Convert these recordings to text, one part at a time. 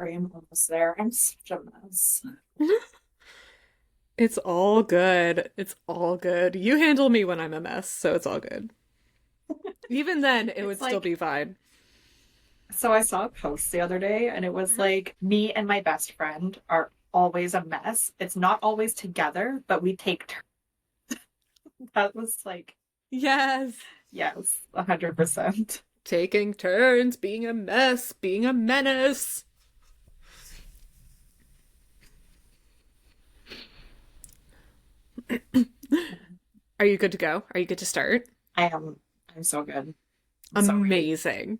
Sorry, I'm almost there. I'm such a mess. It's all good. It's all good. You handle me when I'm a mess, so it's all good. Even then, it would It's still like, be fine. so I saw a post the other day and it was Mhm. like, me and my best friend are always a mess. It's not always together, but we take turns. That was like, Yes. yes, 100%. Taking turns, being a mess, being a menace. Are you good to go? Are you good to start? I am, I'm so good. I'm so ready. Amazing.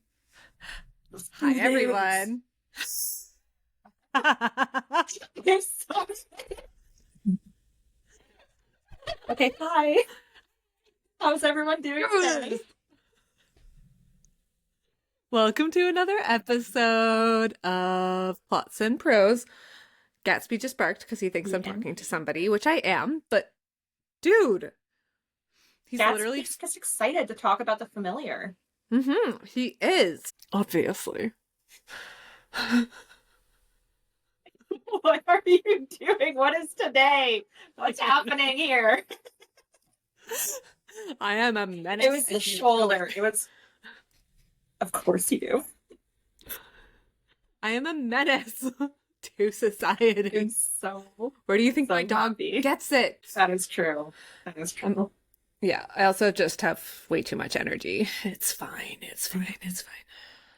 Let's Hi, do this. everyone. I'm so okay. Hi. How's everyone doing today? Welcome to another episode of Plots and Prose. Gatsby just barked because he thinks I'm Yeah. talking to somebody, which I am, but dude, he's literally Gatsby's just excited to talk about the familiar. he is. Obviously. What are you doing? What is today? What's happening here? I am a It menace was the if you know it. shoulder. It was, of course, you do. I am a menace to I'm society. so, Where do you think my so dog happy. gets it? That is true. That is Um, true. yeah, I also just have way too much energy. It's fine. It's fine. It's fine.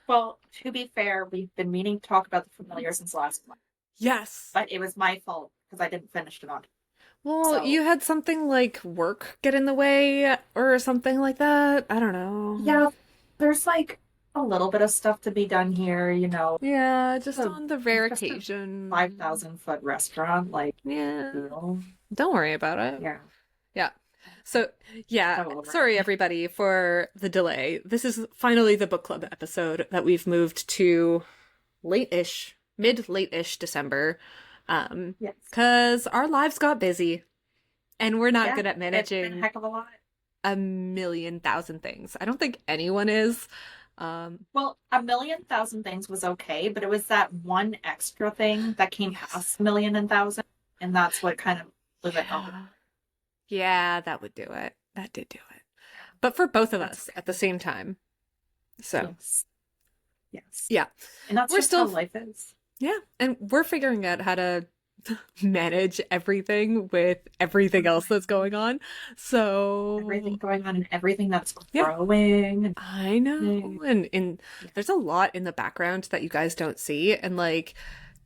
Well, to be fair, we've been meaning to talk about the familiar since last month, Yes. but it was my fault because I didn't finish it on. Well, you So, had something like work get in the way or something like that. I don't know. yeah, there's like a little bit of stuff to be done here, Yeah, just a, on the rare just a occasion. 5,000 foot restaurant, like, Yeah, you know, don't worry about it. yeah, Yeah. So, yeah, so over sorry it. everybody for the delay. This is finally the book club episode that we've moved to late-ish, mid-late-ish December. Yes. Cause our lives got busy and we're not Yeah, good at it's been a managing heck of a lot. a million thousand things. I don't think anyone is. Um, Well, a million thousand things was okay, but it was that one extra thing that came yes. past a million and thousand, and that's what kind of was like, oh, Yeah. Yeah, that would do it. That did do it. But for both of that's us okay. at the same time. So, Yes, yes. yeah. And that's We're just how still life is. yeah, and we're figuring out how to manage everything with everything else that's going on. Everything So, going on and everything that's yeah, growing and I know. happening. And Yeah. there's a lot in the background that you guys don't see. And like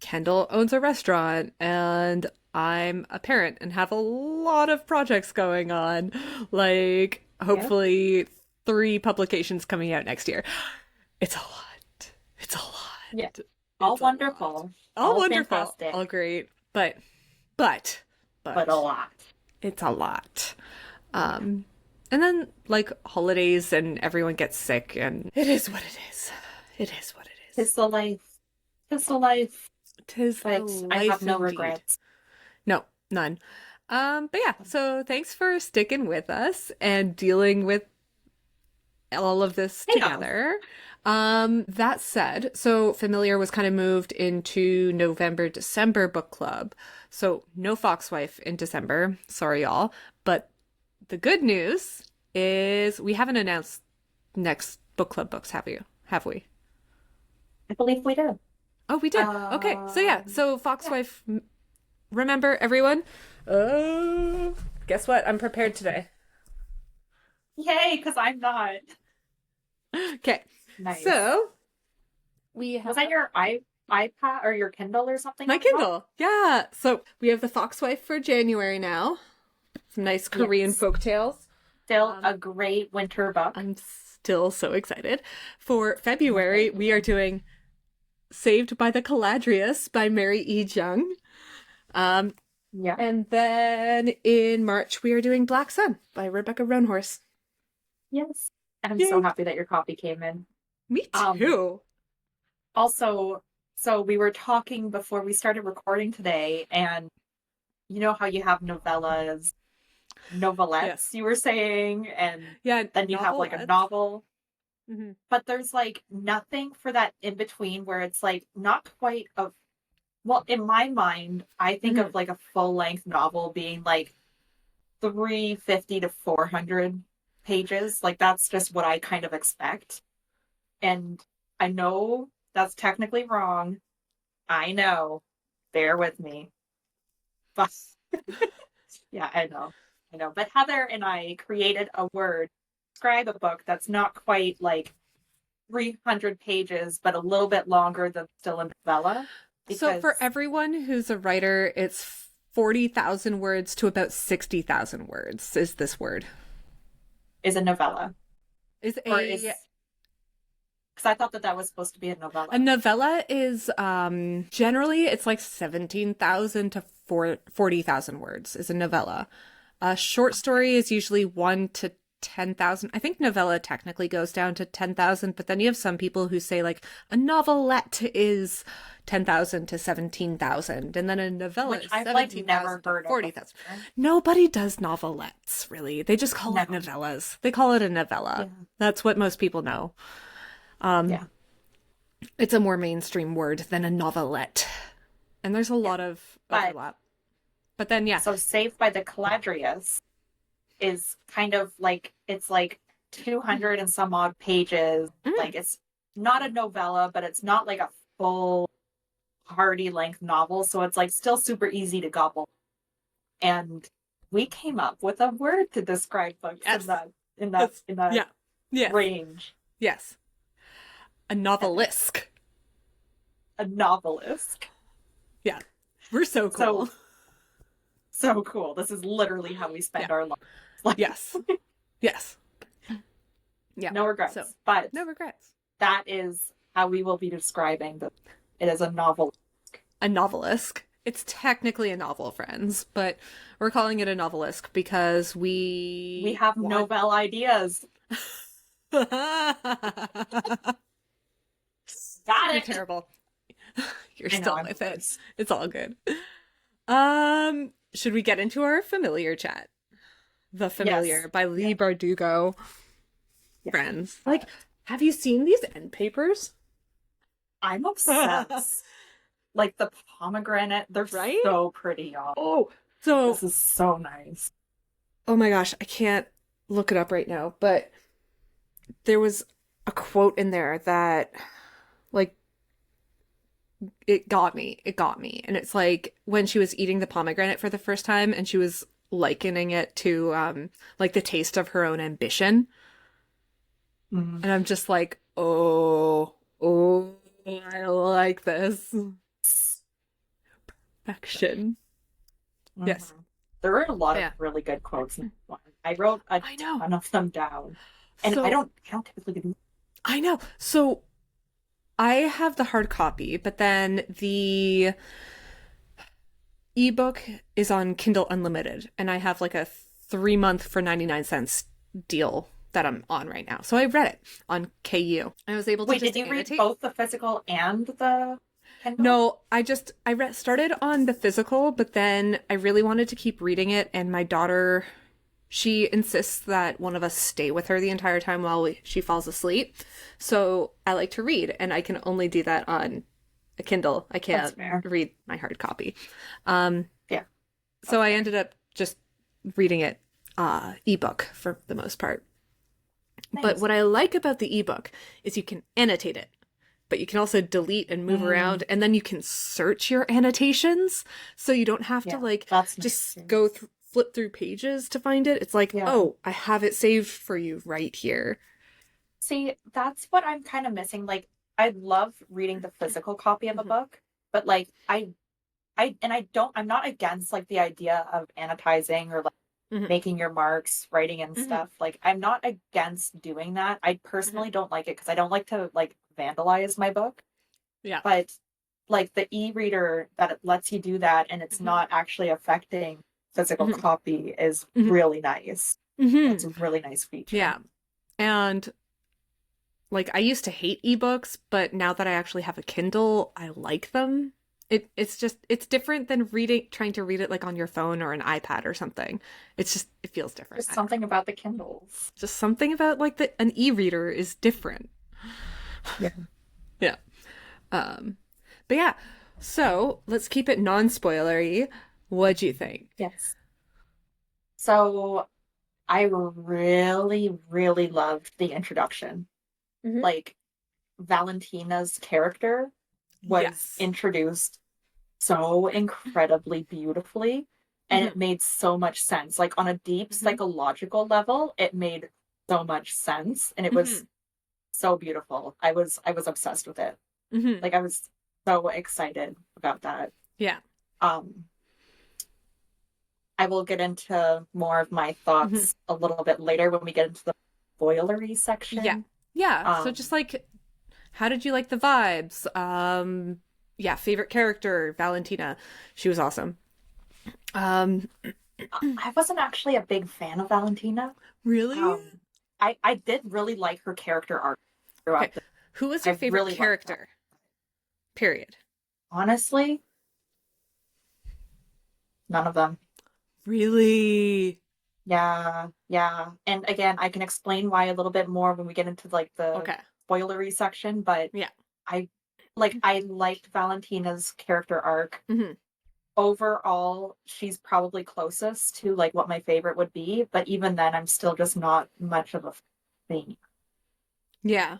Kendall owns a restaurant and I'm a parent and have a lot of projects going on. Like Yep. hopefully 3 publications coming out next year. It's a lot. It's a Yeah. lot. All It's a lot. wonderful, All all wonderful, all fantastic, great, but, but a but lot. it's a lot. Yeah. Um, and then like holidays and everyone gets sick and it is what it is. It is what it is. It's the life. It's the life. Tis the But I have life no indeed. regrets. No, none. But yeah, so thanks for sticking with us and dealing with all of this Chaos. together. That said, so Familiar was kind of moved into November, December book club. So no Foxwife in December. Sorry, y'all. But the good news is we haven't announced next book club books, have you? Have we? I believe we did. Oh, we did. Okay. So yeah. Um, So yeah. Foxwife, remember everyone? Uh, guess what? I'm prepared today. Yay, because I'm not. Okay. Nice. So we Was have that your iPad or your Kindle or something my on top? Kindle. Yeah. So we have the Foxwife for January now. Some nice Korean Yes. folk tales. Still Um, a great winter book. I'm still so excited. For February, we are Same. doing Saved by the Caladrius by Mary E. Jung. Um, Yeah. and then in March, we are doing Black Sun by Rebecca Roanhorse. Yes. And I'm so Yay! happy that your copy came in. Me Um, too. Also, so we were talking before we started recording today, and you know how you have novellas, Yes. novelettes, you were saying, and Yeah, then you have like a novelettes. novel. Hmm. but there's like nothing for that in between where it's like not quite a well, in my mind, I think Hmm. of like a full length novel being like 350 to 400 pages. Like that's just what I kind of expect. And I know that's technically wrong. I know. Bear with me. But yeah, I know. I know. But Heather and I created a word, describe a book that's not quite like 300 pages, but a little bit longer than still a novella So for because everyone who's a writer, it's 40,000 words to about 60,000 words is this word. is a novella Is or a is because I thought that that was supposed to be a A novella. novella is generally it's like 17,000 to 40,000 words is a novella. A short story is usually 1 to 10,000. I think novella technically goes down to 10,000, but then you have some people who say like a novelette is 10,000 to 17,000 and then a novella Which is I've like 17,000 never to heard of 40,000. before. Nobody does novelettes, really. They just call it No. novellas. They call it a novella. Yeah. That's what most people know. Um, Yeah. it's a more mainstream word than a novelette. And there's a Yeah. lot of But overlap. But then, yeah. so Saved by the Caladrius is kind of like it's like 200 and some odd pages. Mm. Like it's not a novella, but it's not like a full hardy length novel, so it's like still super easy to gobble. And we came up with a word to describe books in Yes. that in that Yes. in that Yeah. Yes. range. Yes. A novelisque. A novelist. Yeah. We're so So cool. so cool. This is literally how we Yeah. spend our lives. Like Yes. Yes. Yeah. no So, regrets. But no regrets. that is how we will be describing that it is a novel. A novelisque. It's technically a novel, friends, but we're calling it a novelisque because We we have want. novel ideas. You're Got it. terrible. You're I know still I'm with it. close. It's all good. Should we get into our familiar chat? The Yes. Familiar by Yeah. Leigh Bardugo. Yeah. Friends. Like, have you seen these end papers? I'm obsessed. Like the pomegranate, they're Right? so pretty, y'all. Oh, so This is so nice. oh my gosh, I can't look it up right now, but there was a quote in there that like it got me. It got me. And it's like when she was eating the pomegranate for the first time and she was likening it to like the taste of her own ambition. Mm. And I'm just like, "Oh, oh, I like this." Perfection. Yes. Mhm. There are a lot of Yeah. really good quotes in this one. I wrote a I know. ton of them down. And So I don't typically do I know. So I have the hard copy, but then the ebook is on Kindle Unlimited, and I have like a 3 month for 99 cents deal that I'm on right now. So I read it on KU. I was able to Wait, did just you read annotate. both the physical and the Kindle? No, I read started on the physical, but then I really wanted to keep reading it, and my daughter, she insists that one of us stay with her the entire time while she falls asleep. So I like to read, and I can only do that on a Kindle. I That's can't fair. read my hard copy. Um, Yeah. so I ended up just reading it ebook for the most part. But Nice. what I like about the ebook is you can annotate it, but you can also delete and move around, and then you can search your annotations, so you don't have to Yeah, like that's nice just too. go flip through pages to find it. It's like, Yeah. oh, I have it saved for you right here. See, that's what I'm kind of missing. Like, I love reading the physical copy of a Mhm. book, but like I'm not against like the idea of annotizing or like Mhm. making your marks, writing and Mhm. stuff. Like, I'm not against doing that. I Mhm. personally don't like it because I don't like to like vandalize my book. Yeah. But like the e-reader that it lets you do that and it's Mhm. not actually affecting physical Mhm. copy is Mhm. really nice. That's Mhm. a really nice feature. Yeah. And like I used to hate ebooks, but now that I actually have a Kindle, I like them. It's different than trying to read it like on your phone or an iPad or something. It's just it feels different. Just I don't know. something about the Kindles. Just something about like an e-reader is different. Yeah. Yeah. Um but yeah. So, let's keep it non-spoilery. What'd you think? Yes. So I really, really loved the introduction. Hmm. Like Valentina's character was Yes. introduced so incredibly beautifully, and Hmm. it made so much sense. Like on a deep Hmm. psychological level, it made so much sense, and it was Hmm. so beautiful. I was obsessed with it. Hmm. Like I was so excited about that. Yeah. Um, I will get into more of my Hmm. thoughts a little bit later when we get into the spoilery Yeah. section. Yeah. So Um, just like how did you like the vibes? Yeah, favorite character, Valentina. She was awesome. Um I wasn't actually a big fan of Valentina. really? Um, I did really like her character arc Okay. throughout the. Who was your I favorite really liked that. character? Period. Honestly, none of them. Really? Yeah, yeah. And again, I can explain why a little bit more when we get into like the Okay. spoilery section, but Yeah. I I liked Valentina's character arc. Hmm. Overall, she's probably closest to like what my favorite would be, but even then I'm still just not much of a fan, Yeah.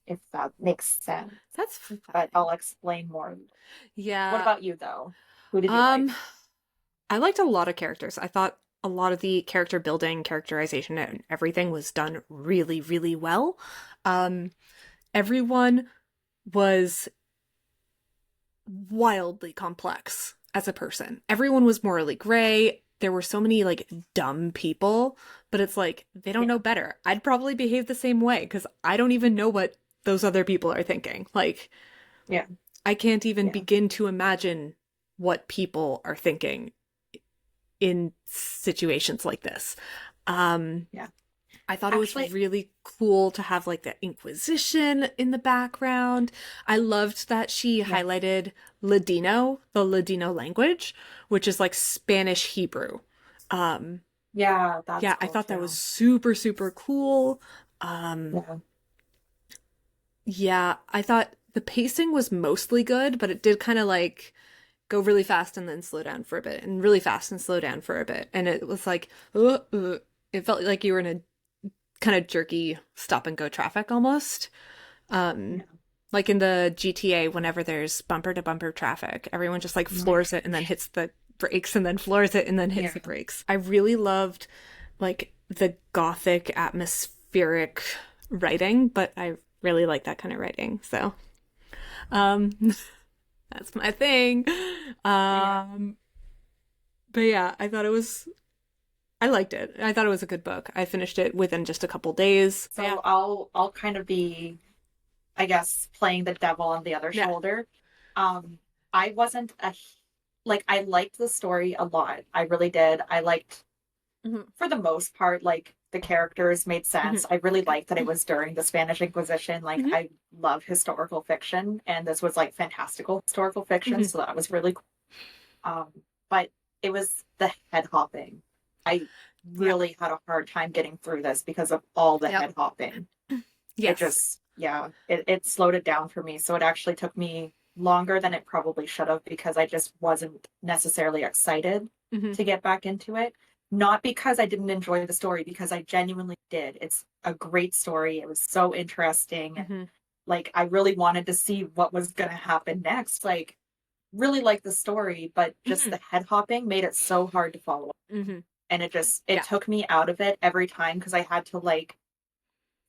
if that makes sense. That's But fine. I'll explain more. What Yeah. about you though? Who did you Um, like? I liked a lot of characters. I thought a lot of the character building, characterization, and everything was done really, really well. Um, Everyone was wildly complex as a person. Everyone was morally gray. There were so many like dumb people, but it's like they don't know Yeah, better. I'd probably behave the same way because I don't even know what those other people are thinking. Like, yeah, I can't even yeah, begin to imagine what people are thinking in situations like this. Um, yeah. I thought it was Actually, really cool to have like the Inquisition in the background. I loved that she yeah, highlighted Ladino, the Ladino language, which is like Spanish Hebrew. Um, yeah, that's yeah, I cool thought that was too. super, super cool. Um, Yeah, yeah, I thought the pacing was mostly good, but it did kind of like go really fast and then slow down for a bit, and really fast and slow down for a bit. And it was like, it felt like you were in a kind of jerky stop and go traffic almost. Um, yeah. like in the GTA, whenever there's bumper to bumper traffic, everyone just like Oh my floors it and then gosh. hits the brakes and then floors it and then hits Yeah, the brakes. I really loved like the gothic atmospheric writing, but I really like that kind of writing. So, um, that's my thing. yeah. Um, but yeah, I liked it. I thought it was a good book. I finished it within just a couple days. Yeah. So I'll kind of be, I guess, playing the devil on the other Yeah. shoulder. Um, I wasn't like I liked the story a lot. I really did. I liked Hmm. for the most part, like the characters made Hmm. sense. I really liked that it was during the Spanish Inquisition. Like Hmm. I love historical fiction, and this was like fantastical historical fiction, Hmm. so that was really cool. But it was the head hopping. I Yeah. really had a hard time getting through this because of all the Yep. head hopping. It Yes. just, yeah, it slowed it down for me. So it actually took me longer than it probably should have because I just wasn't necessarily excited Hmm. to get back into it. Not because I didn't enjoy the story, because I genuinely did. It's a great story. It was so interesting. And Hmm. like, I really wanted to see what was going to happen next. Like, really like the story, but just Hmm. the head hopping made it so hard to follow. Hmm. And it Yeah. took me out of it every time because I had to like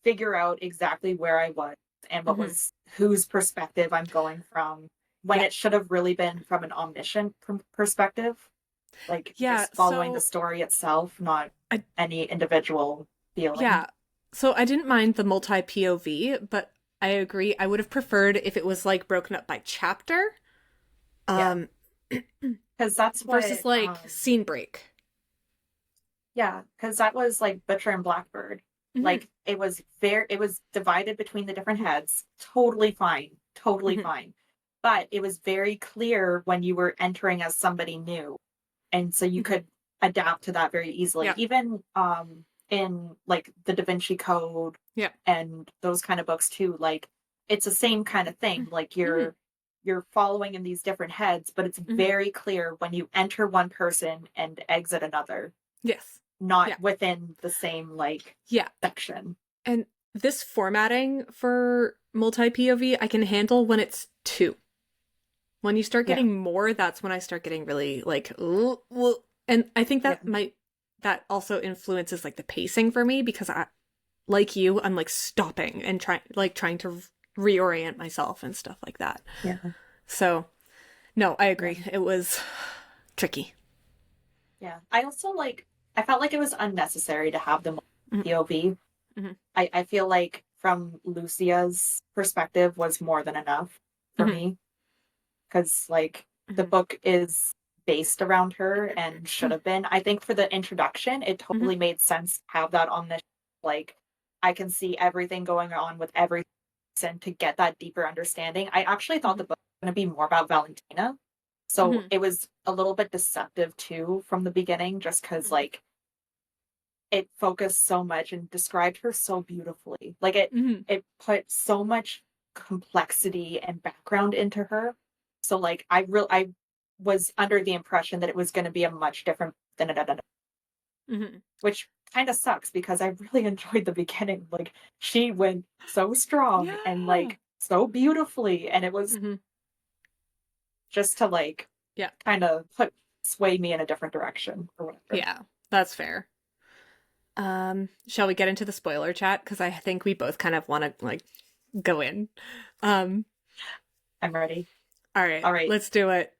figure out exactly where I was and what Hmm. was whose perspective I'm going from when Yeah. it should have really been from an omniscient perspective, like Yeah. just following the So story itself, not I any individual feeling. yeah. So I didn't mind the multi POV, but I agree. I would have preferred if it was like broken up by chapter, Yeah, um, because that's versus what like scene break. yeah, because that was like Butcher and Blackbird. Hmm. Like it was divided between the different heads. Totally fine. Totally Hmm. fine. but it was very clear when you were entering as somebody new. And so you Mhm. could adapt to that very easily. Yeah. Even in like the Da Vinci Code Yeah. and those kind of books too, like it's the same kind of thing. Like Hmm. you're following in these different heads, but it's Hmm. very clear when you enter one person and exit another, Yes. not Yeah. within the same like Yeah. section. And this formatting for multi POV, I can handle when it's two. When you start Yeah. getting more, that's when I start getting really like, "Ugh, ugh." And I think Yeah. that also influences like the pacing for me because I, like you, I'm like stopping and trying to reorient myself and stuff like that. Yeah. So, no, I Yeah. agree. It was tricky. Yeah. I also like I felt like it was unnecessary to have them Mm-hmm. POV. Mm-hmm. I feel like from Lucia's perspective was more than enough for Mm-hmm. me because like the Mm-hmm. book is based around her and should have been. I think for the introduction, it Mm-hmm. totally made sense to have that on the like I can see everything going on with every person to get that deeper understanding. I actually thought Mm-hmm. the book was going to be more about Valentina. So Mm-hmm. it was a little bit deceptive too from the beginning, just because like it focused so much and described her so beautifully. Like Mm-hmm. it put so much complexity and background into her. So like I was under the impression that it was going to be a much different than it ended up, Mm-hmm. which kind of sucks because I really enjoyed the beginning. Like she went so strong and Yeah. like so beautifully, and it was Mm-hmm. just to like Yeah. kind of put sway me in a different direction or whatever. Yeah. That's fair. Shall we get into the spoiler chat? Because I think we both kind of want to like go in. Um, I'm ready. all right, All right. let's do it.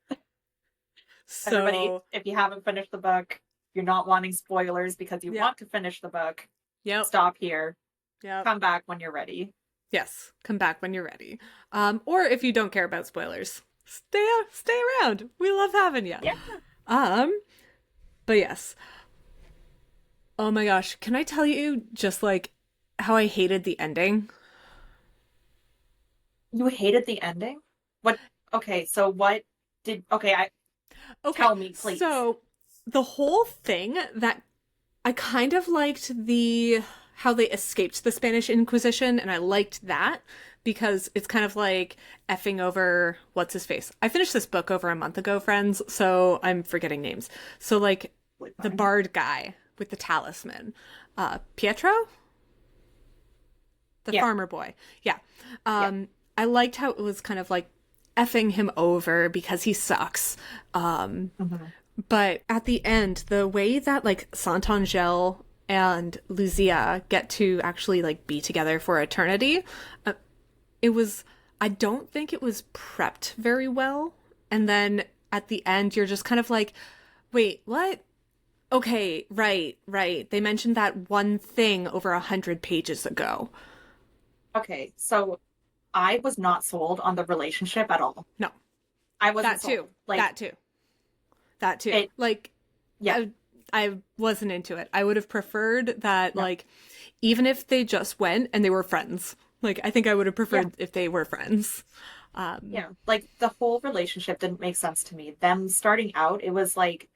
Everybody, So, if you haven't finished the book, you're not wanting spoilers because you yep, want to finish the book, yep, stop here. yep. Come back when you're ready. Yes, come back when you're ready. Or if you don't care about spoilers, stay around. We love having you. Yeah. Um, but yes. Oh my gosh, can I tell you just like how I hated the ending? You hated the ending? What? Okay, so what did. Okay, Okay, tell me, please. so the whole thing that I kind of liked the how they escaped the Spanish Inquisition, and I liked that because it's kind of like effing over what's his face. I finished this book over a month ago, friends, so I'm forgetting names. So like Totally the fine. bard guy with the talisman, Pietro, the Yeah, farmer boy. Yeah. yeah. I liked how it was kind of like effing him over because he sucks. Hmm. But at the end, the way that like Santangel and Lucia get to actually like be together for eternity, uh, it was, I don't think it was prepped very well. And then at the end, you're just kind of like, wait, what? Okay, right, right. They mentioned that one thing over 100 pages ago. Okay, so I was not sold on the relationship at all. No, I wasn't that too. sold. Like, That too. That too. it, Like, yeah, I wasn't into it. I would have preferred that, no, like, even if they just went and they were friends. Like, I think I would have yeah, preferred if they were friends. Um, yeah. Like, the whole relationship didn't make sense to me. Them starting out, it was like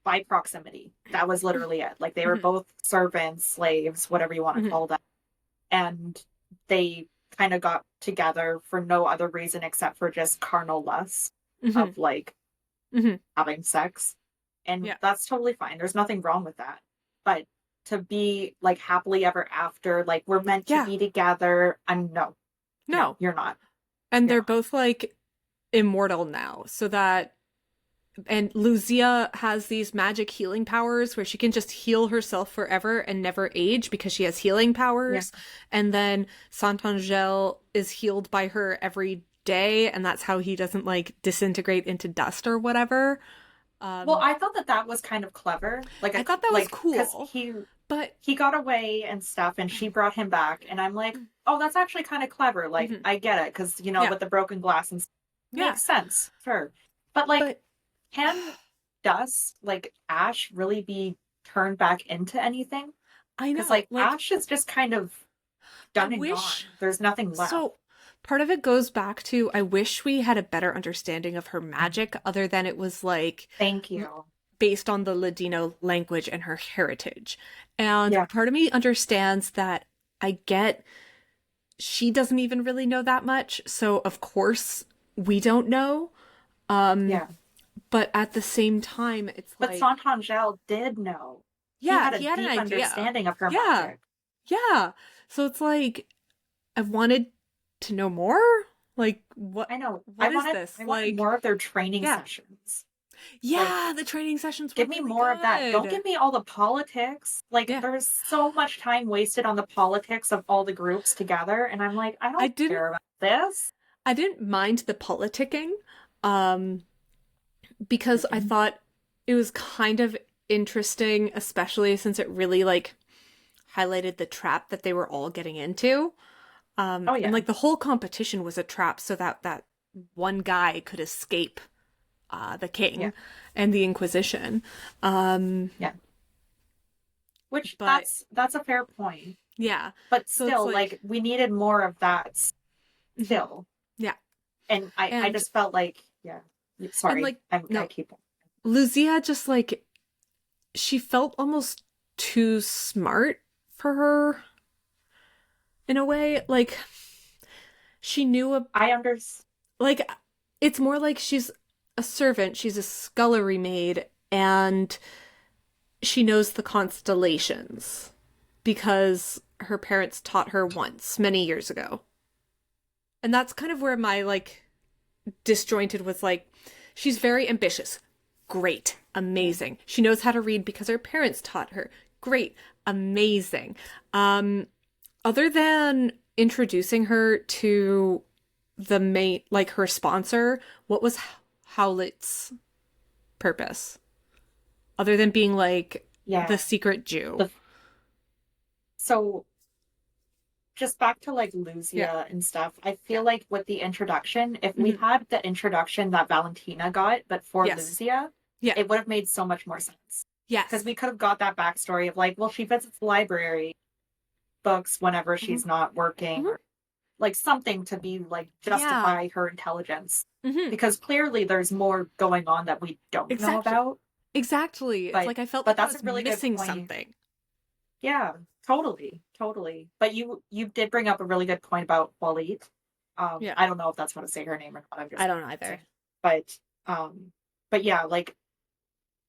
by proximity. That was literally it. Like, they were mhm, both servants, slaves, whatever you want to mhm, call them. And they kind of got together for no other reason except for just carnal lust mhm, of like mhm. having sex. And Yeah. that's totally fine. There's nothing wrong with that. But to be like happily ever after, like we're meant to Yeah. be together, I'm no, no, No. you're not. And You're they're not. both like immortal now, so that and Lucia has these magic healing powers where she can just heal herself forever and never age because she has healing Yeah. powers. And then Santangel is healed by her every day, and that's how he doesn't like disintegrate into dust or whatever. Well, Um, I thought that that was kind of clever. Like I a thought that was like because cool, but he got away and stuff, and she brought him back, and I'm like, oh, that's actually kind of clever. Like mhm, I get it because yeah, with the broken glass and yeah, makes sense, sure. But like, but can Dust like Ash really be turned back into anything? I Because know, like like Ash is just kind of I done and wish gone. There's nothing so. left. part of it goes back to I wish we had a better understanding of her magic other than it was like Thank you. based on the Ladino language and her heritage. And Yeah. part of me understands that I get she doesn't even really know that much, so of course we don't know. Um, Yeah. but at the same time, it's But like, Santangel did know. He yeah, had a he had an deep idea. understanding of her Yeah, magic. yeah. So it's like I wanted to know more. Like, I know. what is this? I wanted Like, more of their training yeah, sessions. Like, yeah. The training sessions were give me really more of that. Don't good. give me all the politics. Like, Yeah, there's so much time wasted on the politics of all the groups together, and I'm like, I I don't didn't. care about this. I didn't mind the politicking. Um, because I thought it was kind of interesting, especially since it really like highlighted the trap that they were all getting into. Oh And yeah. like the whole competition was a trap so that one guy could escape the Yeah. king and the Inquisition. Um, Yeah. Which but that's a fair point. yeah, But so it's still, like like, we needed more of that mhm, still. yeah, And I and just felt like, yeah. and Sorry. like I no, keep Lucia just like she felt almost too smart for her in a way. Like she knew a I understand. like it's more like she's a servant, she's a scullery maid, and she knows the constellations because her parents taught her once many years ago. And that's kind of where my like disjointed was like she's very ambitious. Great. Amazing. She knows how to read because her parents taught her. Great. Amazing. Um Other than introducing her to the main, like her sponsor, what was Howlett's purpose? Other than being like the Yeah. secret Jew. The so just back to like Yeah. Lucia and stuff, I Yeah. feel like with the introduction, if we Hmm. had the introduction that Valentina got, but for Yes. Lucia, Yeah. it would have made so much more sense. Because Yes. we could have got that backstory of like, well, she visits the library books whenever Hmm. she's not working, Hmm. or like something to be like Yeah. justify her intelligence. Hmm. Because clearly there's more going on that we don't know Exactly. about. Exactly. It's But like I felt but like I that's a was really good missing point. something. Yeah, totally, totally. But you did bring up a really good point about Waleed. Yeah. I don't know if that's how to say her name or not. I'm I just don't either. saying. But but yeah, like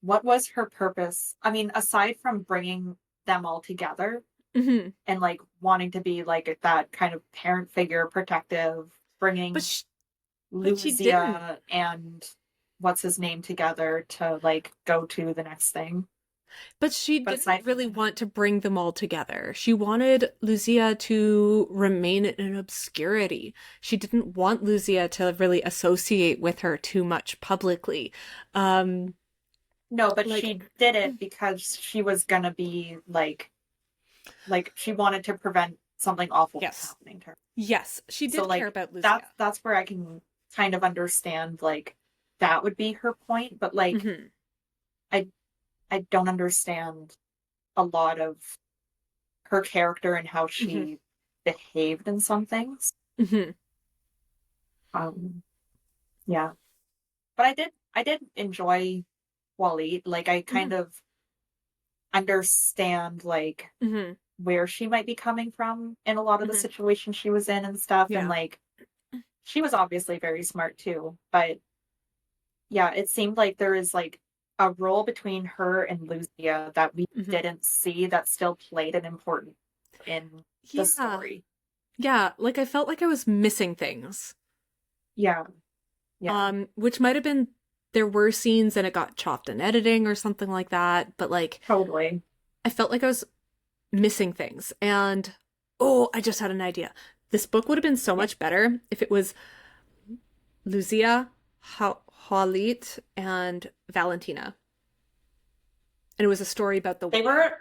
what was her purpose? I mean, aside from bringing them all together Hmm. and like wanting to be like that kind of parent figure, protective, But bringing but she didn't. Lucia and what's his name together to like go to the next thing. But she But didn't aside from really that, want to bring them all together. She wanted Lucia to remain in obscurity. She didn't want Lucia to really associate with her too much publicly. Um, no, but like, she did it because she was gonna be like she wanted to prevent something awful from yes, happening to her. yes, she So did care like about Lucia. that's where I can kind of understand like that would be her point, but like Hmm. I I don't understand a lot of her character and how Hmm. she behaved in some things. Hmm. Um yeah. But I did enjoy Wally. Like I Hmm. kind of understand like Hmm. where she might be coming from in a lot of the Hmm. situations she was in and stuff. And Yeah. like she was obviously very smart too. But yeah, it seemed like there is like a role between her and Lucia that we Hmm. didn't see that still played an important in the Yeah. story. Yeah. Like I felt like I was missing things. Yeah, yeah, Which might have been there were scenes and it got chopped in editing or something like that, but like totally. I felt like I was missing things. And oh, I just had an idea. This book would have been so Yeah. much better if it was Lucia, Halit, and Valentina. And it was a story about the They women. were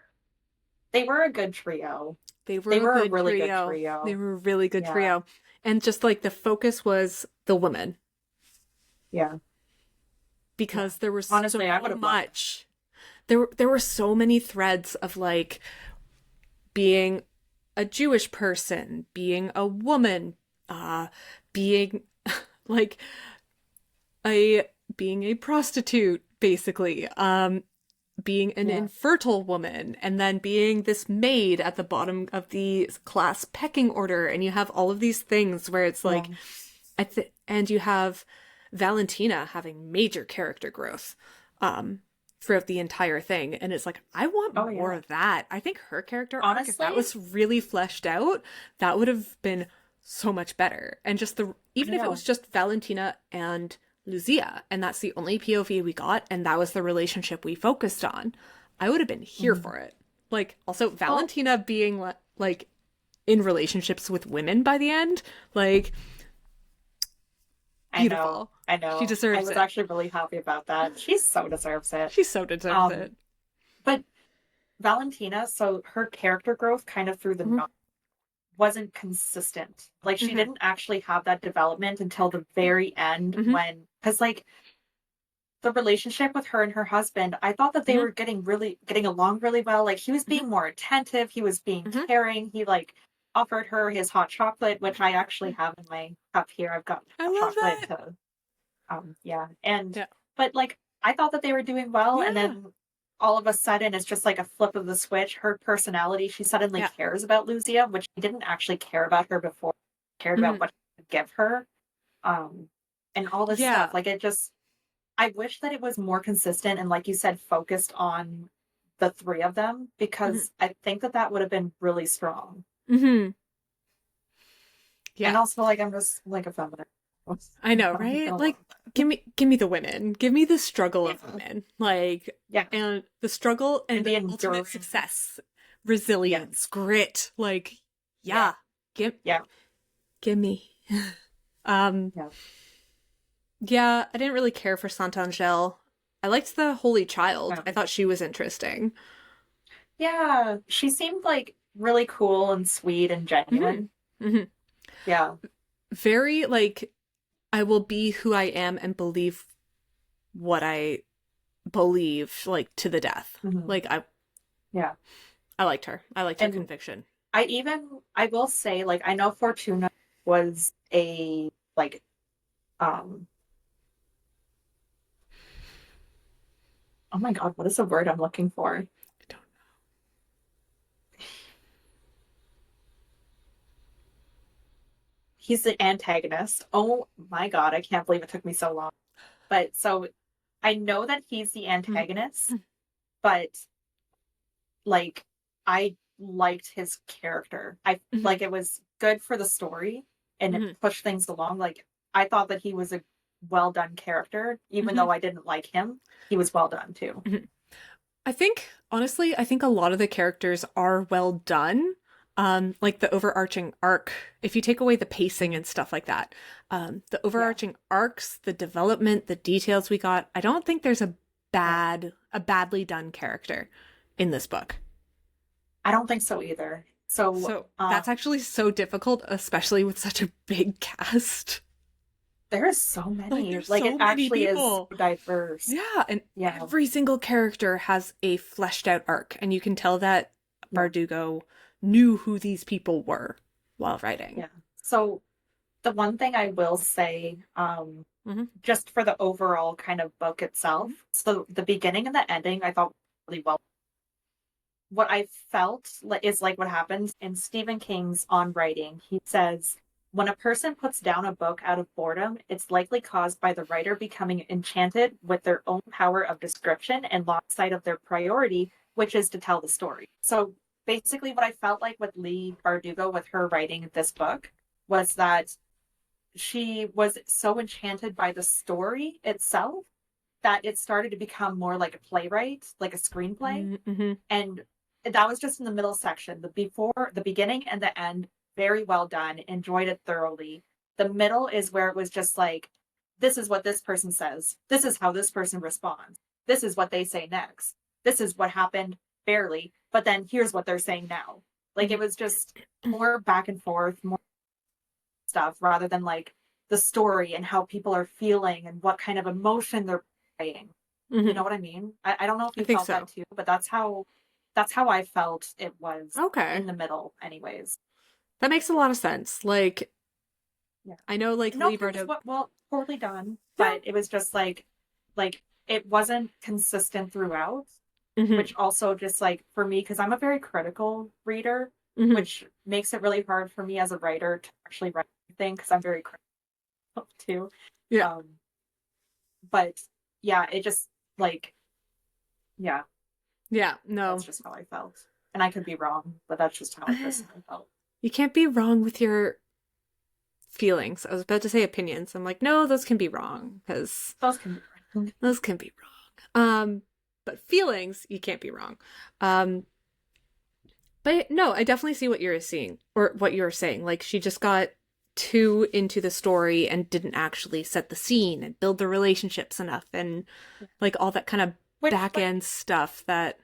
they were a good trio. They were They a were a good really good trio. They trio. were a really good Yeah, trio. And just like the focus was the women yeah, yeah. because there was Honestly, I so would have loved that. much. There were so many threads of like being a Jewish person, being a woman, being like a being a prostitute, basically, being an Yeah. infertile woman, and then being this maid at the bottom of the class pecking order, and you have all of these things where it's Yeah. like, and you have Valentina having major character growth, um, throughout the entire thing, and it's like I Oh want more yeah. of that. I think her character arc, if that Honestly, was really fleshed out, that would have been so much better. And just the I even if it was know. just Valentina and Lucia, and that's the only POV we got, and that was the relationship we focused on, I would have been here Mhm. for it. Like, also Well, Valentina being like in relationships with women by the end, like, I know. beautiful. I She know. I deserves was it. actually really happy about that. She so deserves it. She so deserves Um, it. but Valentina, so her character growth kind of through the Hmm. novel wasn't consistent. Like she Hmm. didn't actually have that development until the very end Hmm. when, because like the relationship with her and her husband, I thought that they Hmm. were getting along really well. Like he was Hmm. being more attentive, he was being Hmm. caring. He like offered her his hot chocolate, which I actually have in my cup here. I've got I hot love chocolate that. to yeah. And Yeah. but like I thought that they were doing well, and Yeah. then all of a sudden it's just like a flip of the switch. Her personality, she suddenly Yeah. cares about Lucia, which she didn't actually care about her before. Cared about Hmm. what she could give her. Um and all this stuff. Yeah. Like it just I wish that it was more consistent and, like you said, focused on the three of them Hmm. because I think that that would have been really strong. Hmm. And Yeah. also, like, I'm just like a feminist. I know, I'm right? gonna Like, love give me the women. Give me the struggle that. of Yeah, women. Like, yeah, and the struggle and and the the ultimate endurance. success, resilience, Yes, grit. Like, yeah, yeah, give yeah, give me. Um, yeah, yeah, I didn't really care for Santangel. I liked the Holy Child. yeah. I thought she was interesting. Yeah, she seemed like really cool and sweet and Hmm. genuine. Hmm. Yeah, Very like I will be who I am and believe what I believe, like to the death. hmm, Like yeah. I liked her. I liked her And conviction. I will say, like, I know Fortuna was a like um oh my God, what is the word I'm looking for? I don't He's the antagonist. Oh my God, I can't believe it took me so long. But so I know that he's the know. antagonist, but like I liked his character. I Hmm. like it was good for the story and it Hmm. pushed things along. Like I thought that he was a well done character, even Hmm. though I didn't like him. He was well done too. Hmm. I think, honestly, I think a lot of the characters are well done. Like the overarching arc, if you take away the pacing and stuff like that, the Yeah, overarching arcs, the development, the details we got, I don't think there's yeah. a badly done character in this book. I don't think so either. So So that's actually so difficult, especially with such a big cast. there's so Like, many. there's Like it so many actually is people. so diverse. Yeah, and Yeah. every single character has a fleshed out arc, and you can tell that Yeah. Bardugo knew who these people were while writing. Yeah. So the one thing I will say, Hmm. just for the overall kind of book itself, so the beginning and the ending, I thought really well. What I felt is like what happens in Stephen King's On Writing. He says, when a person puts down a book out of boredom, it's likely caused by the writer becoming enchanted with their own power of description and lost sight of their priority, which is to tell the story. So basically, what I felt like with Leigh Bardugo with her writing this book was that she was so enchanted by the story itself that it started to become more like a playwright, like a screenplay. Hmm. And that was just in the middle section. The before, the beginning and the end, very well done. Enjoyed it thoroughly. The middle is where it was just like, this is what this person says. This is how this person responds. This is what they say next. This is what happened barely, but then here's what they're saying now. Like it was just more back and forth, more stuff rather than like the story and how people are feeling and what kind of emotion they're playing. You know Hmm. what I mean? I don't know if I you think felt that so. too, but that's how I felt it was Okay. in the middle, anyways. That makes a lot of sense. Like, Yeah. I know like No, Leigh it was Bardugo. well poorly done, Yeah. but it was just like it wasn't consistent throughout, Mm-hmm. which also just like for me, because I'm a very critical reader, Mm-hmm. which makes it really hard for me as a writer to actually write anything because I'm very critical too. Yeah. Um, but yeah, it just like yeah, Yeah. that's No. just how I felt. And I could be wrong, but that's just how I personally felt. You can't be wrong with your feelings. I was about to say opinions. I'm like, no, those can be wrong because Those can be wrong. those can be wrong. But feelings, you can't be wrong. Um, but no, I definitely see what you're seeing or what you're saying. Like she just got too into the story and didn't actually set the scene and build the relationships enough and like all that kind of Which, back like, end stuff that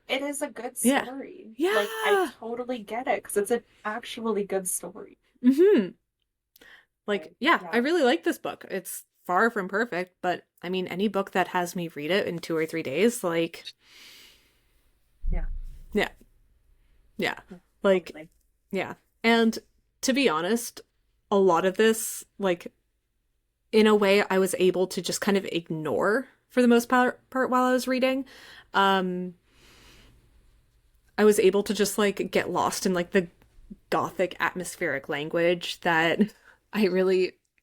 it is a good yeah. story. Like, I Yeah. totally get it because it's an actually good story. Mm-hmm. Like, So, yeah, I yeah, really like this book. It's far from perfect, but I mean, any book that has me read it in 2 or 3 days, like, yeah, yeah, yeah, yeah, like, totally. yeah. And to be honest, a lot of this, like, in a way, I was able to just kind of ignore for the most part while I was reading. Um, I was able to just like get lost in like the gothic atmospheric language that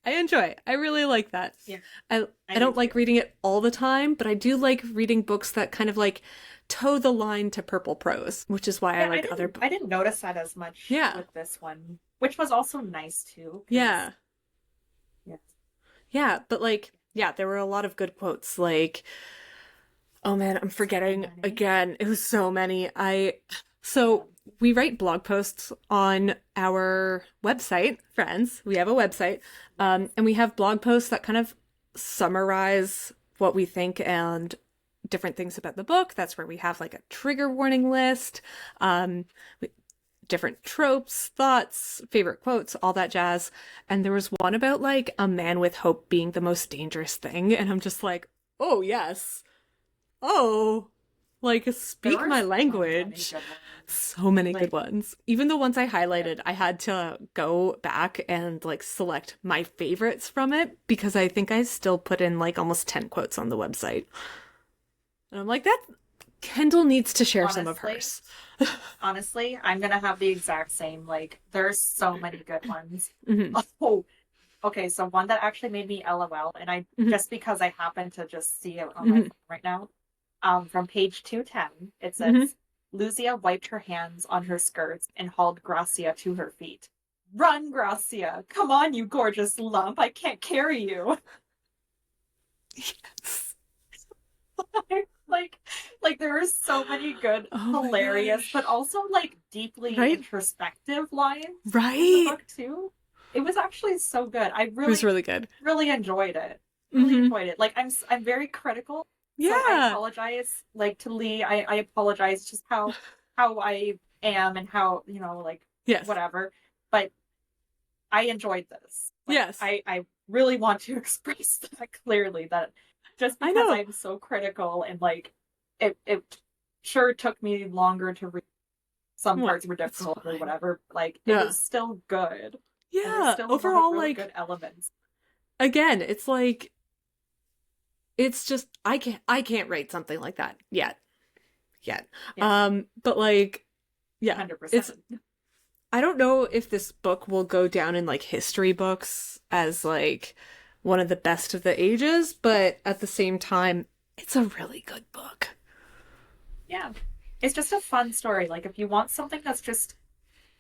I enjoy. I really like that. Yeah, I I I do don't like too. reading it all the time, but I do like reading books that kind of like toe the line to purple prose, which is why I Yeah, like other I didn't notice that as much Yeah. with this one, which was also nice too, because Yeah. yeah, Yeah, but like yeah, there were a lot of good quotes like oh man, I'm so forgetting many. again. It was so many. I Yeah. so we write blog posts on our website, friends. We have a website, Yes. and we have blog posts that kind of summarize what we think and different things about the book. That's where we have like a trigger warning list, um, different tropes, thoughts, favorite quotes, all that jazz. And there was one about like a man with hope being the most dangerous thing, and I'm just like, oh yes. Oh, like There speak were my so many language. good ones. So many good Like, ones. Even the ones I yeah. highlighted, I had to go back and like select my favorites from it because I think I still put in like almost 10 quotes on the website. And I'm like, that Kendall needs to share some of Honestly, hers. honestly, I'm gonna have the exact same. Like, there's so many good ones. Hmm. Oh, okay. So one that actually made me LOL, and I Hmm. just because I happen to just see it on my Hmm. phone right now. From page 210, it Hmm. says, Lucia wiped her hands on her skirts and hauled Gracia to her feet. Run, Gracia! Come on, you gorgeous lump! I can't carry you. Yes. like, like there are so many good, Oh my hilarious, but gosh. also like deeply Right? introspective lines in the Right? book too. It was actually so good. I It was really, really good. really enjoyed it. Really Hmm. enjoyed it. Like I'm very critical, so I Yeah. apologize. Like to Leigh, I apologize just how I am and how like Yes. whatever. But I enjoyed this. Like Yes. I really want to express that clearly that just I because know. I'm so critical and like it sure took me longer to read some What? parts were It's difficult or fine. whatever, like it Yeah. was still good. And there's Yeah. still a lot of Overall, really good like, elements. again, it's like it's just I can't rate something like that yet. Yet. Yeah, But like, yeah. It's 100%. I don't know if this book will go down in like history books as like one of the best of the ages, but at the same time, it's a really good book. Yeah. It's just a fun story. Like if you want something that's just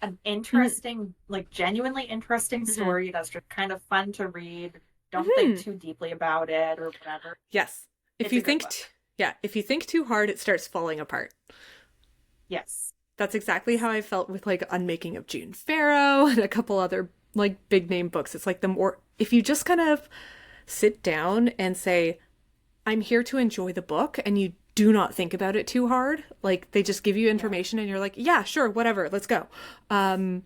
an Hmm. interesting, like genuinely interesting Hmm. story that's just kind of fun to read. Don't think Hmm. too deeply about it or whatever. Yes. If It's a you good think book. yeah, if you think too hard, it starts falling apart. Yes. That's exactly Yes. how I felt with like Unmaking of June Farrow and a couple other like big name books. It's like the more if you just kind of sit down and say, I'm here to enjoy the book and you do not think about it too hard. Like they just give you Yeah. information and you're like, yeah, sure, whatever, let's go. Um,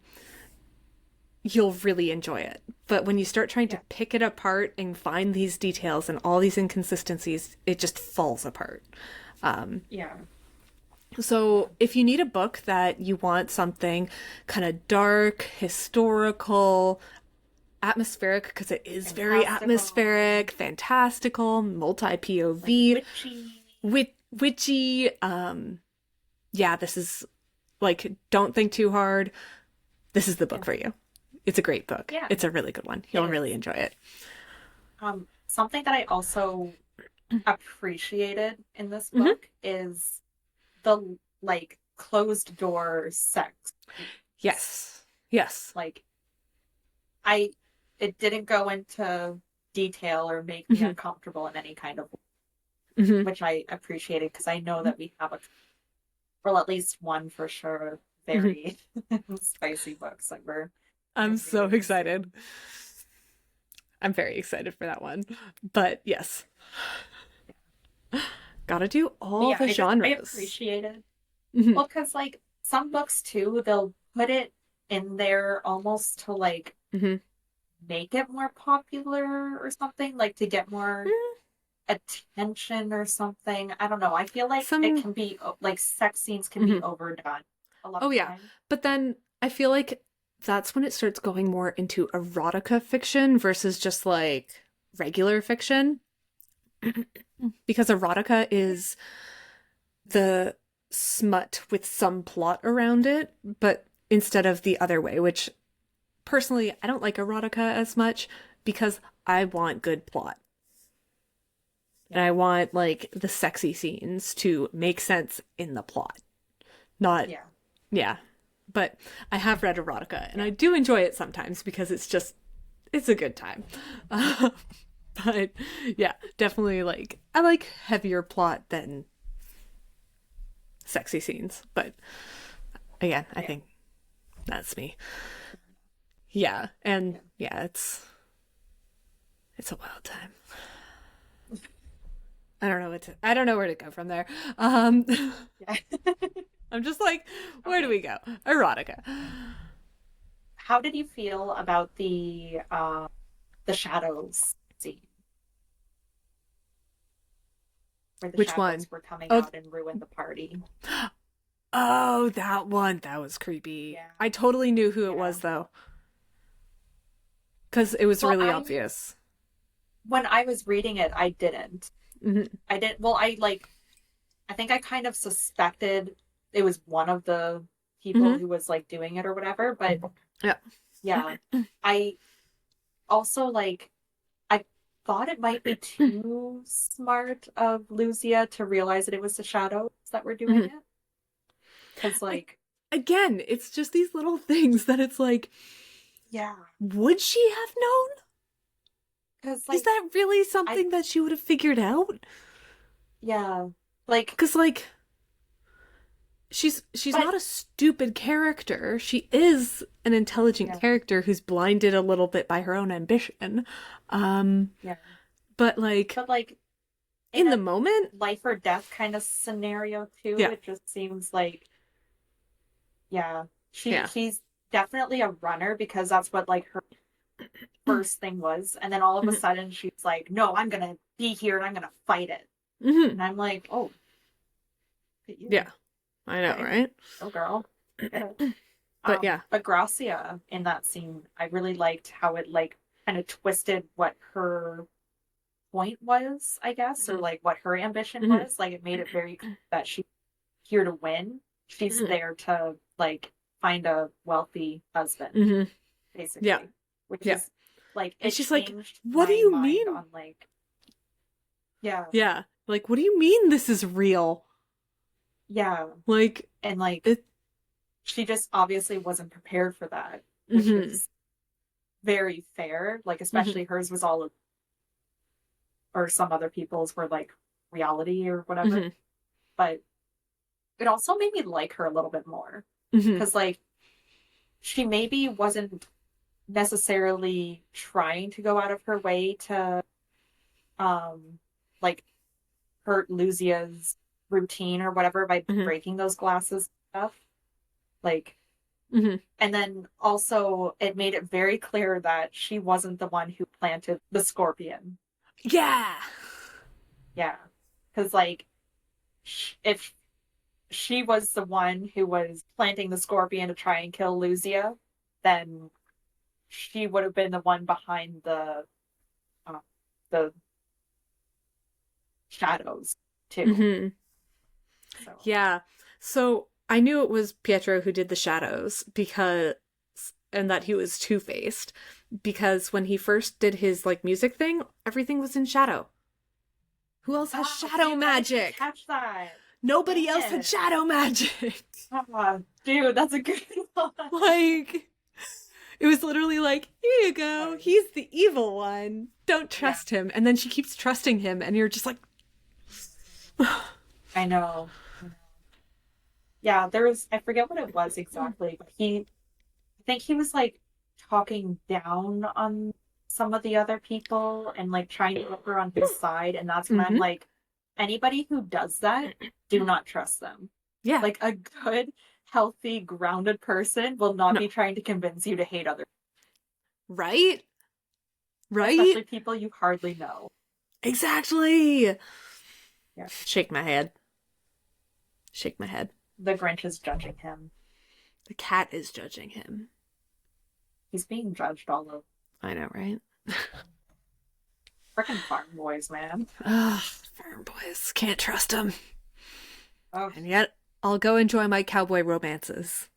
you'll really enjoy it. But when you start trying to Yeah. pick it apart and find these details and all these inconsistencies, it just falls apart. Yeah. Yeah. So, if you need a book that you want something kind of dark, historical, atmospheric because it is very fantastical, atmospheric, fantastical, multi like POV, witchy. witchy. Yeah, this is like, don't think too hard. This is the book Yeah, for you. It's a great book. yeah, It's a really good one. it You'll really is. enjoy it. Something that I also appreciated in this Hmm. book is the like closed door sex scenes. Yes. Yes. Like I it didn't go into detail or make me Hmm. uncomfortable in any kind of way, Hmm. which I appreciated because I know that we have a well at least one for sure Hmm. very spicy books that we're I'm so reading soon. excited. I'm very excited for that one. But yes, gotta do But all yeah, the I genres. appreciated Hmm. well because like some books too they'll put it in there almost to like Hmm. make it more popular or something, like to get more attention or something. I don't know. I feel like it Some. can be like sex scenes can be Mhm. overdone a lot Oh, of yeah. time. But then I feel like that's when it starts going more into erotica fiction versus just like regular fiction. Because erotica is the smut with some plot around it, but instead of the other way, which personally I don't like erotica as much because I want good plot. And Yeah. I want like the sexy scenes to make sense in the plot. Not, Yeah. yeah. But I have read erotica and Yeah. I do enjoy it sometimes because it's a good time. Uh, but yeah, definitely like, I like heavier plot than sexy scenes. But again, I Yeah. think that's me. Yeah. And Yeah. yeah, it's a wild time. I don't know where to go from there. Um, Yeah. I'm just like, where do we Okay. go? Erotica. How did you feel about the shadows scene where the Which one? shadows were coming Oh, out and ruined the party? oh, that one. That was creepy. Yeah. I totally knew who it Yeah. was though, because it was Well, really I obvious. when I was reading it, I didn't. Hmm. I didn't. Well, I think I kind of suspected it was one of the people Hmm. who was like doing it or whatever, but Yeah. yeah. I also like I thought it might be too smart of Lucia to realize that it was the shadows that were doing Hmm. it. Cause like Again, it's just these little things that it's like, yeah. would she have known? Cause Is like that really I something that she would have figured out? yeah. Like Because like she's but not a stupid character. She is an intelligent yeah, character who's blinded a little bit by her own ambition. Um, yeah. but like But like in in the a moment, life or death kind of scenario too, yeah, it just seems like yeah. yeah. She's definitely a runner because that's what like her first thing was. And then all of a Hmm. sudden she's like, no, I'm gonna be here and I'm gonna fight it. Hmm. And I'm like, oh, look at Yeah, you. I know, Okay. right? Oh girl. Get it. But yeah. But Gracia in that scene, I really liked how it like kind of twisted what her point was, I guess, or Hmm. like what her ambition Hmm. was. Like it made it very clear that she's here to win. She's Hmm. there to like find a wealthy husband, Hmm. Yeah, basically. Which yeah. is like And it she's like, changed "What do my you mind mean?" on like yeah, Yeah, like, what do you mean this is real? yeah. Like And like it. she just obviously wasn't prepared for that, which Hmm. is very fair. Like Hmm. especially hers was all or some other people's were like reality or whatever. Hmm. But it also made me like her a little bit more Hmm. because like she maybe wasn't necessarily trying to go out of her way to um like hurt Lucia's routine or whatever by Hmm. breaking those glasses and stuff. Like Hmm. and then also it made it very clear that she wasn't the one who planted the scorpion. Yeah. Yeah. Cuz like if she was the one who was planting the scorpion to try and kill Lucia, then she would have been the one behind uh, the shadows too. Hmm. So Yeah. So I knew it was Pietro who did the shadows because, and that he was two-faced because when he first did his like music thing, everything was in shadow. Who else has shadow see, I didn't magic? catch that. Nobody Dang else had it. shadow magic. Dude, that's a good one. Like, it was literally like, here you go. Nice. He's the evil one. Don't Yeah, trust him. And then she keeps trusting him, and you're just like, I know. Yeah, there was, I forget what it was exactly, but I think he was like talking down on some of the other people and like trying to put her on his side. And that's when I'm mm-hmm. like, anybody who does that, do not trust them. Yeah, Like a good, healthy, grounded person will not no, be trying to convince you to hate others, right? Right? especially people you hardly know. Exactly. Yeah. Shake my head. Shake my head. The Grinch is judging him. The cat is judging him. He's being judged all over. I know, right? Frickin' farm boys, man. Ugh, farm boys. Can't trust them. Oh, And yet, I'll go enjoy my cowboy romances.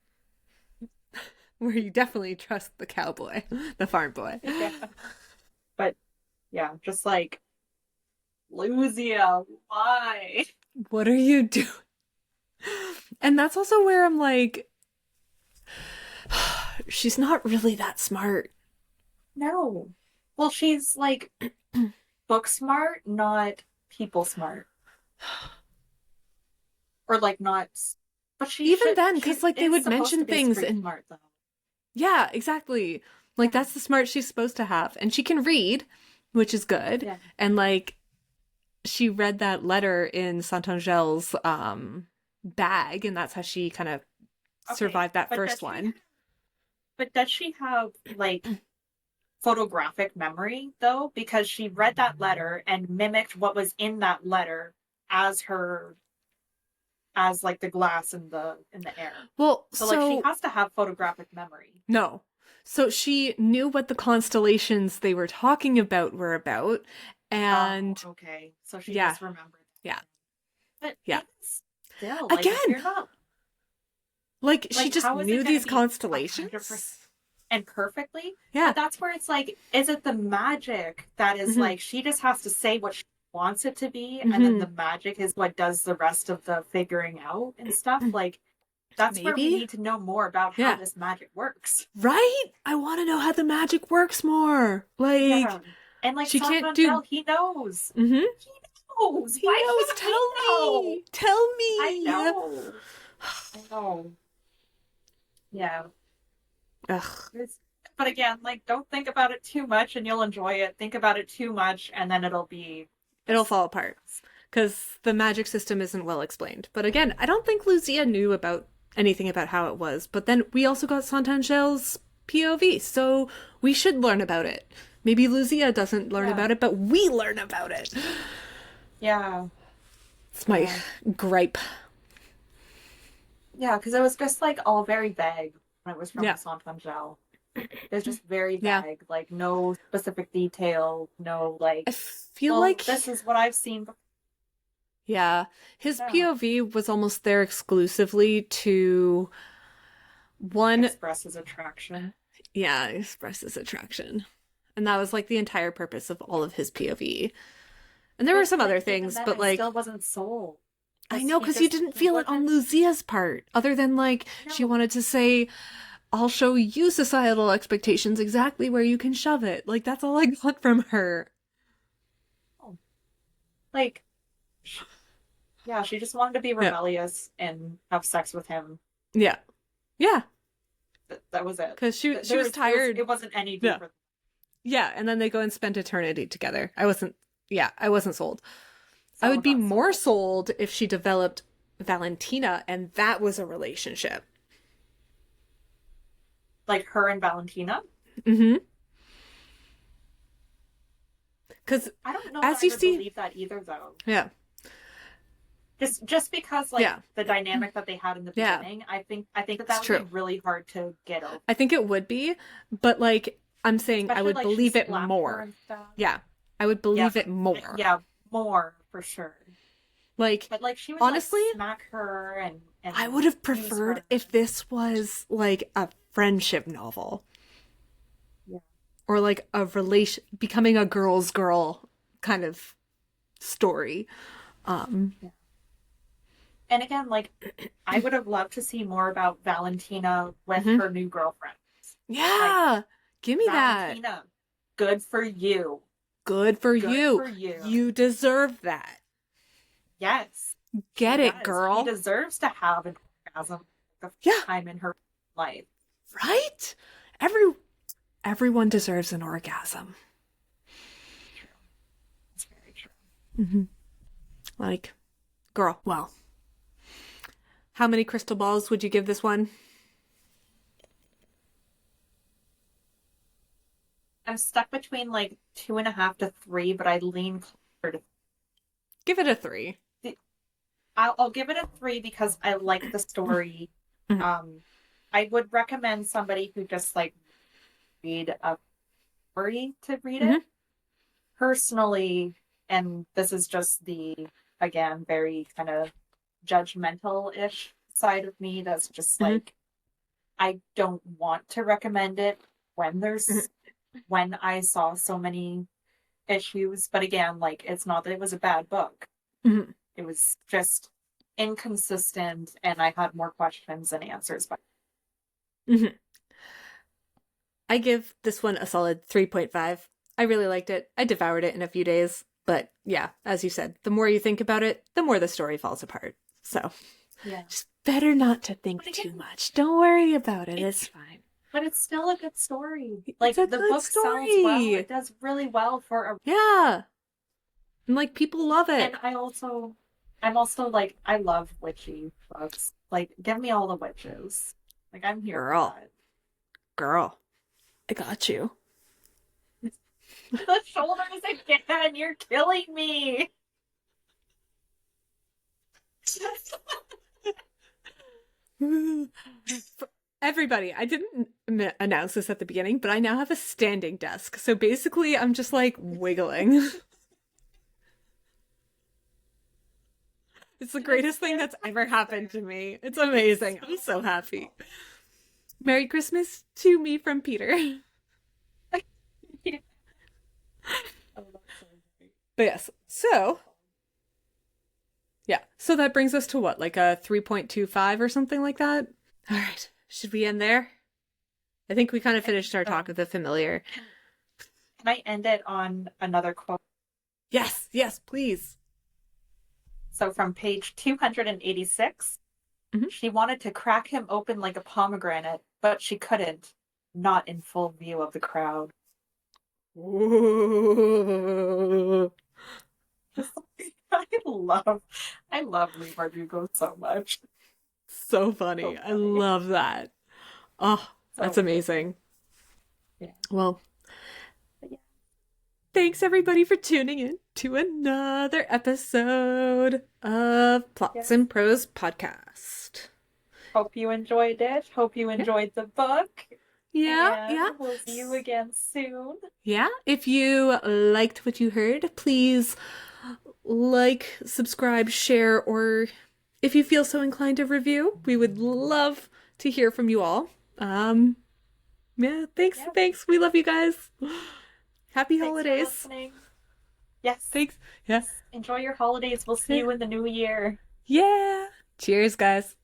Where you definitely trust the cowboy, the farm boy. yeah. But yeah, just like Lucia, why? What are you doing? And that's also where I'm like, she's not really that smart. No. Well, she's like book smart, not people smart. Or like not, but Even then, she because like they is would supposed to mention be things street and smart though. yeah, exactly. Like Yeah. that's the smart she's supposed to have. And she can read, which is good. Yeah. And like she read that letter in Santangel's bag, and that's how she kind of Okay. survived that But first one. does she have like photographic memory though? Because she read that letter and mimicked what was in that letter as her as like the glass in the air. Well, So like she so has to have photographic memory. no. So she knew what the constellations they were talking about were about. Oh, And okay. So she yeah, just remembered. yeah, But yeah. even still, like if Again, you're not like she like just how is it knew gonna these be 100% constellations. and perfectly? Yeah. But that's where it's like, is it the magic that is Hmm. like she just has to say what she wants it to be, and then Hmm. the magic is what does the rest of the figuring out and stuff? Like that's where we Maybe. need to know more about how Yeah. this magic works. Right? I want to know how the magic works more. Yeah. Like, And like she can't do. Sanfangel, he knows. Hmm. He knows. He Why knows. can't we Tell know? me. Tell I me. know. I know. Yeah. Ugh. But again, like, don't think about it too much and you'll enjoy it. Think about it too much and then it'll be It'll just. fall apart because the magic system isn't well explained. But again, I don't think Lucia knew about anything about how it was. But then we also got Santangel's POV, so we should learn about it. Maybe Lucia doesn't learn Yeah. about it, but we learn about it. Yeah. It's my Yeah. gripe. Yeah, because it was just like all very vague when it was from Yeah. Sanfangel. It was just very Yeah. vague, like no specific detail, no like, I feel well, like this is what I've seen before. yeah, his No. POV was almost there exclusively to one, Expresses attraction. yeah, express his attraction. And that was like the entire purpose of all of his POV. And there were some other Even things, then, but it like still wasn't sold. I 'Cause know he because you just didn't he feel it on wasn't. Lucia's part, other than like she No. wanted to say, I'll show you societal expectations exactly where you can shove it. Like that's all I got from her. Like, yeah, she just wanted to be Yeah. rebellious and have sex with him. Yeah. Yeah. That was it. Because she There was tired. it wasn't any Yeah. deeper. Yeah. And then they go and spend eternity together. I wasn't sold. I So would be not more sold. sold if she developed Valentina and that was a relationship. Like her and Valentina. Mm-hmm. Because I don't know as that I you would see, believe that either, though. yeah. Just because like Yeah. the dynamic that they had in the Yeah. beginning, I think that It's that would true. be really hard to get over. I think it would be, but like I'm saying I Especially would like she believe it slapped her more. and stuff. Yeah, I would Yeah, believe it more. yeah, more for sure. Like, But like she would like honestly, smack her I and would have use preferred her. if this was like a friendship novel Yeah. or like a relation becoming a girl's girl kind of story. Um, Yeah. And again, like I would have loved to see more about Valentina with mhm. her new girlfriend. Like Yeah, give me that. Valentina, good for you. Good for Good you. for you. You deserve that. Yes, she Get it, does. She girl. deserves to have an orgasm the Yeah, first time in her life. right? Every everyone deserves an orgasm. True. It's very true. Mm-hmm. Like, girl, well, how many crystal balls would you give this one? I'm stuck between like 2.5 to 3, but I lean closer to. Give it a 3. I'll give it a 3 because I like the story. Mhm. Um, I would recommend somebody who just like read a story to read Mhm. it. Personally, and this is just the, again, very kind of judgmental-ish side of me that's just Mhm. like, I don't want to recommend it when Mhm. when I saw so many issues. But again, like, it's not that it was a bad book. Mhm. It was just inconsistent, and I had more questions than answers. But Mhm. I give this one a solid 3.5. I really liked it. I devoured it in a few days. But yeah, as you said, the more you think about it, the more the story falls apart. So yeah, just better not to think but too again, much. Don't worry about it. It's it's fine. but it's still a good story. It's Like a the good book sells well. story. It does really well for a. Yeah. And like people love And it. I'm also like, I love witchy books. Like, give me all the witches. Like, I'm here for Girl. that. Girl. I got you. The shoulders again, you're killing me. Everybody, I didn't announce this at the beginning, but I now have a standing desk. So basically, I'm just like wiggling. It's the I greatest thing stand that's ever happened to me. It's amazing. I'm so happy. Merry Christmas to me from Peter. Oh, that's so great. But yes, so yeah, so that brings us to what, like a 3.25 or something like that? All right, should we end there? I think we kind of I think finished our talk so. of the familiar. Can I end it on another quote? Yes, yes, please. So from page 286, Mhm. she wanted to crack him open like a pomegranate, but she couldn't, not in full view of the crowd. Ooh. I love, I love Leigh Bardugo so much. So funny. So I funny. love that. Oh, that's So funny. amazing. Yeah. Well, But yeah. thanks everybody for tuning in to another episode of Plots Yes. and Prose Podcast. Hope you enjoyed it. Hope you Yeah, enjoyed the book. yeah, And yeah. we'll see you again soon. Yeah, if you liked what you heard, please like, subscribe, share, or if you feel so inclined to review, we would love to hear from you all. Yeah, thanks, Yeah. thanks. We love you guys. Happy Thanks for holidays. listening. Yes. Thanks. Yeah. Enjoy your holidays. We'll see Yeah. you in the new year. Yeah. Cheers, guys.